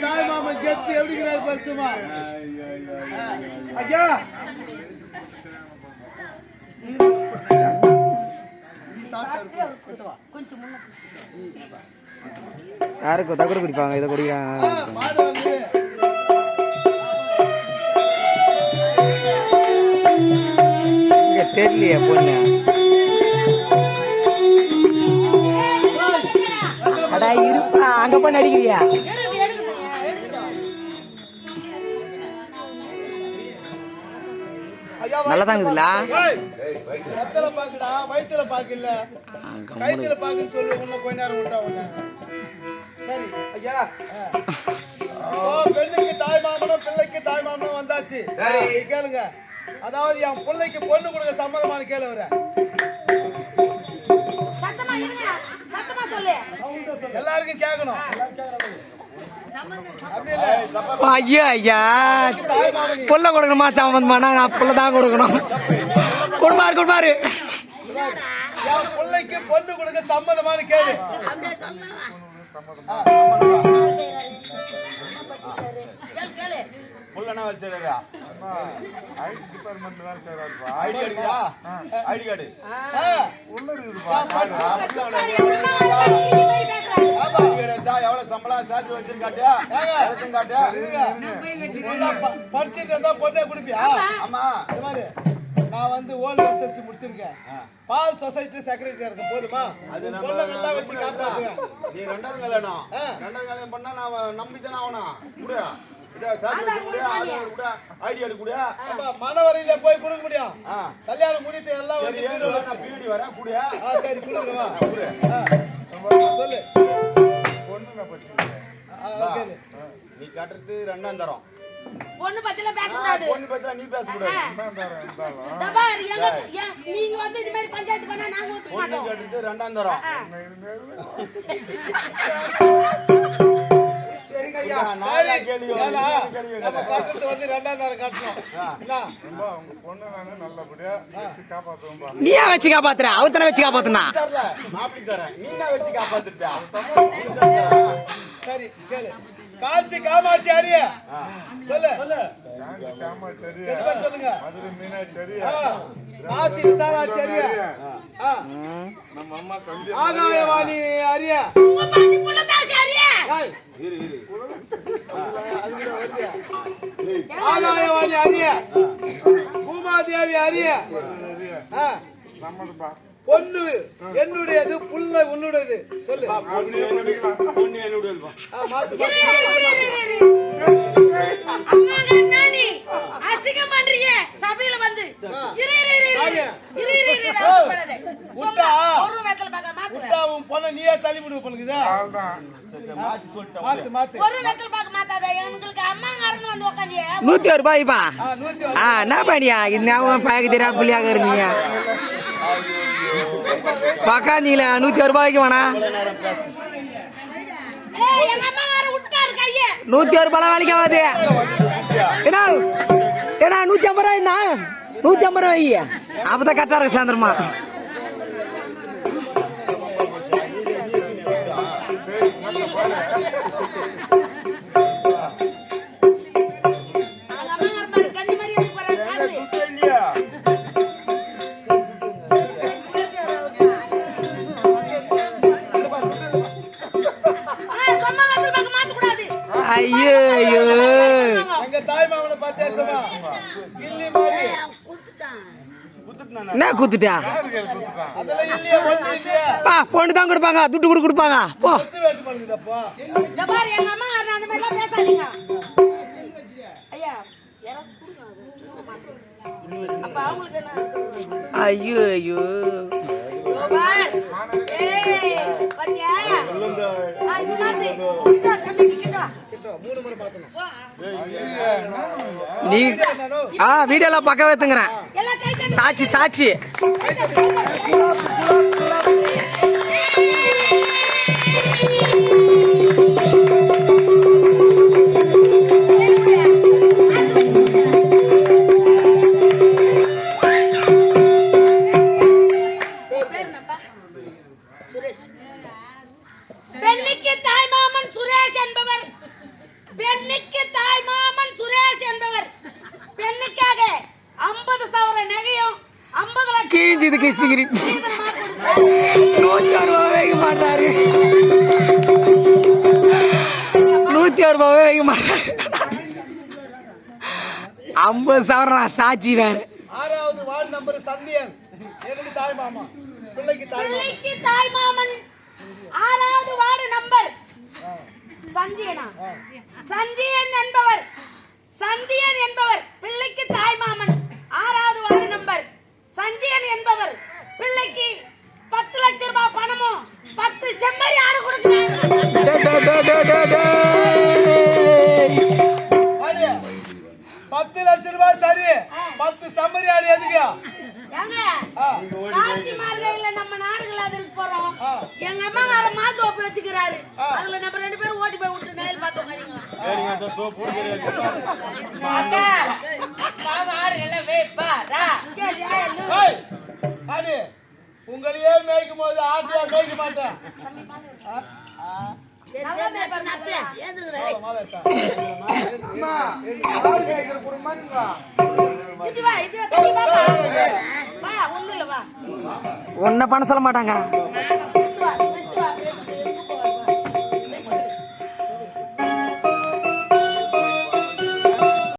தாய் மாமன் கெத்து எப்படிங்கிறாரு பரிசுமா ஐயா சாருக்கு தகுடு குடிப்பாங்க இதை குடிக்கிறாங்க இங்க தெரியலையே பொண்ணு அடா இருப்பா அங்க போய் நடிக்கிறியா நல்லா தாங்குதுல்ல ரத்தல பாக்குடா வயித்துல பாக்கல கைத்துல பாக்குன்னு சொல்லு உன்ன கொஞ்ச நேரம் விட்டா உன்ன சரி ஐயா பெண்ணுக்கு தாய் மாமனும் பிள்ளைக்கு தாய் மாமனும் வந்தாச்சு சரி கேளுங்க அதாவது என் பிள்ளைக்கு பொண்ணு கொடுக்க சம்மதமான கேளு வர சத்தமா இருங்க சத்தமா சொல்லு எல்லாருக்கும் கேட்கணும் ஐயா ஐயா புள்ள கொடுக்கணுமா சம்மந்தமானா நான் புள்ள தான் கொடுக்கணும் கொடுப்பாரு கொடுப்பாரு என் பிள்ளைக்கு பொண்ணு கொடுக்க சம்மதமான கேளு புள்ளனா வச்சிரறா ஐடி டிபார்ட்மென்ட் வேற சேராருப்பா ஐடி கார்டுடா ஐடி கார்டு உள்ள இருக்குப்பா ஐடி எவ்வளவு சம்பளம் சார்ஜ் வச்சிருக்காட்டியா எவ்வளவு காட்டியா படிச்சிட்டு இருந்தா பொண்ணே குடிப்பியா ஆமா இந்த மாதிரி நான் வந்து ஓல்ட் எஸ்எல்சி முடிச்சிருக்கேன் பால் சொசைட்டி செக்ரட்டரியா இருக்க போதுமா அது நம்ம பொண்ணுங்கெல்லாம் வச்சு காப்பாத்துவேன் நீ ரெண்டாவது கல்யாணம் பண்ணா நான் நம்பிதானே ஆவணும் குடு மனவரையில போய் கொடுக்க முடியும் கல்யாணம் முடிட்டு எல்லாம் பீடி வர கூடிய சரி கொடுக்குறவா சொல்லு நீ கட்டுறது ரெண்டாம் தரம் பொண்ணு பத்தில பேச கூடாது பொண்ணு பத்தில நீ பேச கூடாது நீங்க வந்து இந்த மாதிரி பஞ்சாயத்து பண்ணா நாங்க ஒத்துக்க மாட்டோம் பொண்ணு கட்டுறது ரெண்டாம் தரம் சரிங்க ஐயா நம்ம கட்டுறது வந்து ரெண்டாம் தரம் கட்டணும் உங்க பொண்ணு நானே நல்லபடியா வச்சு காப்பாத்துவோம் நீ வச்சு காப்பாத்துற அவத்தனை வச்சு காப்பாத்துனா மாப்பிள்ளை தரேன் நீ தான் வச்சு காப்பாத்துட்டா சரி கேளு காஞ்சி காமாட்சி அரிய சொல்லு காமாட்சி அரிய சொல்லுங்க மதுரை மீனாட்சி அரிய காசி விசாலாட்சி அரிய நம்ம அம்மா சந்தியா ஆகாயவாணி அரிய உங்க பாட்டி புள்ள தாசி அரிய இரு இரு ஆகாயவாணி அரிய பூமாதேவி அரிய நம்மளுப்பா பொண்ணு என்னுடையது புள்ள உன்னுடையது சொல்லு பொண்ணு என்னுடையதுப்பா அசிங்கம் பண்றீங்க சபையில வந்து பொண்ண நீயே தள்ளி விடுவ பண்ணுக்குதா மாத்து மாத்து ஒரு வெத்தல் பாக்க மாட்டாத எங்களுக்கு அம்மாங்காரன்னு வந்து உட்காந்தியே 101 ரூபாய்ப்பா என்ன பண்ணியா இது ஞாபகம் பாக்க தெரியா புள்ளியாக இருந்தீங்க பக்காந்தீங்களா 101 ரூபாய்க்கு வேணா 101 ரூபாய் வேலைக்கு ஆகாது ஏன்னா 150 ரூபாய் என்ன 150 ரூபாய் அப்பதான் கரெக்டா இருக்கு சாயந்தரமா ஐயோ ஐயோ எங்க தாய் மாமனை பார்த்தேசமா கில்லி மாதிரி என்ன குத்துட்டா அதெல்லாம் இல்லையா ஒண்ணு இல்லையா பா பொண்ணு தான் கொடுப்பாங்க துட்டு கொடுப்பாங்க போ வெட்டு பண்ணுதப்பா இந்த பாரு எங்க அம்மா அந்த மாதிரி எல்லாம் பேசாதீங்க ஐயா அப்ப அவங்களுக்கு என்ன ஐயோ ஐயோ பாத்தியா நீ வீடியோலாம் பக்கம் வைத்துங்கிறேன் சாட்சி சாட்சி கீஞ்சிது கிருஷ்ணகிரி 101 ரூபா வைக்க மாட்டாரு 101 ரூபாவே வைக்க மாட்டாரு 50,000 சாட்சி வேற 6வது வார்டு நம்பர் சந்தியன் எனக்கு தாய் மாமா பிள்ளைக்கு தாய் மாமன் 6வது வார்டு நம்பர் சந்தியனா சந்தியன் என்பவர் பிள்ளைக்கு தாய் மாமன் 6வது வார்டு நம்பர் சந்தியன் என்பவர் பிள்ளைக்கு 10 லட்சம் ரூபாய் பணமும் 10 செம்மறி ஆடு கொடுக்கிறாங்க 10 லட்சம் ரூபாய் சரி 10 செம்மறி ஆடு எதுக்கு ஏங்க கார்த்தி மார்கழியில நம்ம நாடுகள் அதுக்கு போறோம் எங்க அம்மாக்கார மாத்தோப்பு வச்சுக்கிறாரு அதுல நம்ம 2 பேரும் ஓடி போய் விட்டு நெல் பார்த்தோம் உங்களையே மேய்க்கும் போது ஆட்டியா மேய்க்க மாட்டேன் ஒன்ன பண்ண சொல்ல மாட்டாங்க